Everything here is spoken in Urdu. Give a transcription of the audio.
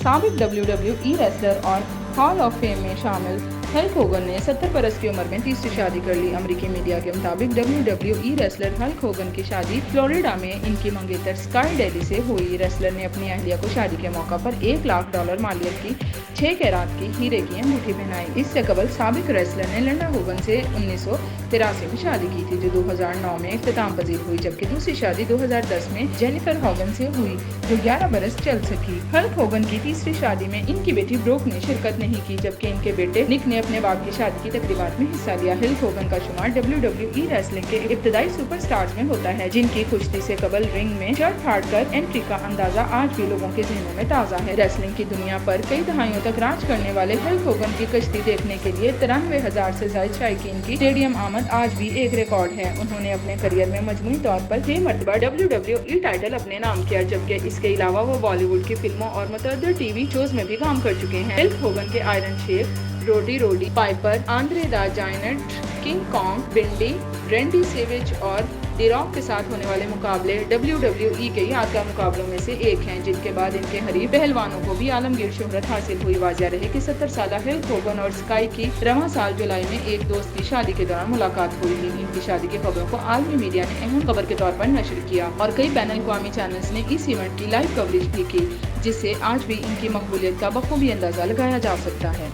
سابق WWE ریسلر اور ہال آف فیم میں شامل ہلک ہوگن نے 70 برس کی عمر میں تیسری شادی کر لی۔ امریکی میڈیا کے مطابق WWE ریسلر ہلک ہوگن کی شادی فلوریڈا میں ان کی منگیتر اسکائی ڈیلی سے ہوئی۔ ریسلر نے اپنی اہلیہ کو شادی کے موقع پر $1,00,000 مالیت کی 6 کیرات کی ہیرے کی انگوٹھی پہنائی۔ اس سے قبل سابق ریسلر نے لنڈا ہوگن سے 1983 میں شادی کی تھی، جو 2009 میں اختتام پذیر ہوئی، جبکہ دوسری شادی 2010 میں جینیفر ہوگن سے ہوئی، جو 11 برس چل سکی۔ ہلک ہوگن کی تیسری شادی میں ان کی بیٹی بروک نے شرکت نہیں کی، جبکہ ان کے بیٹے نک نے اپنے باپ کی شادی کی تقریبات میں حصہ لیا۔ ہلک ہوگن کا شمار WWE ریسلنگ کے ابتدائی سپر سٹارز میں ہوتا ہے، جن کی کشتی سے قبل رنگ میں شرٹ پھاڑ کر انٹری کا اندازہ آج بھی لوگوں کے ذہنوں میں تازہ ہے۔ ریسلنگ کی دنیا پر کئی دہائیوں تک راج کرنے والے ہلک ہوگن کی کشتی دیکھنے کے لیے 93,000 سے زائد شائقین کی اسٹیڈیم آمد آج بھی ایک ریکارڈ ہے۔ انہوں نے اپنے کیریئر میں مجموعی طور پر 6 مرتبہ WWE ٹائٹل اپنے نام کیا، جبکہ اس کے علاوہ وہ بالی ووڈ کی فلموں اور متعدد ٹی وی شوز میں بھی کام کر چکے ہیں۔ ہلک ہوگن کے Iron Sheik, Roddy Piper, Andre the Giant, King Kong, Bundy, Randy Savage اور ڈی راک کے ساتھ ہونے والے مقابلے WWE کے یادگار مقابلوں میں سے ایک ہیں، جن کے بعد ان کے حریف پہلوانوں کو بھی عالمگیر شہرت حاصل ہوئی۔ واضح رہے کہ 70 سالہ ہلک ہوگن اور اسکائی کی رواں سال جولائی میں ایک دوست کی شادی کے دوران ملاقات ہوئی تھی۔ ان کی شادی کی خبروں کو عالمی میڈیا نے اہم خبر کے طور پر نشر کیا اور کئی بین الاقوامی چینلز نے اس ایونٹ کی لائیو کوریج بھی کی، جس سے آج بھی ان کی مقبولیت کا بخوبی اندازہ لگایا جا سکتا ہے۔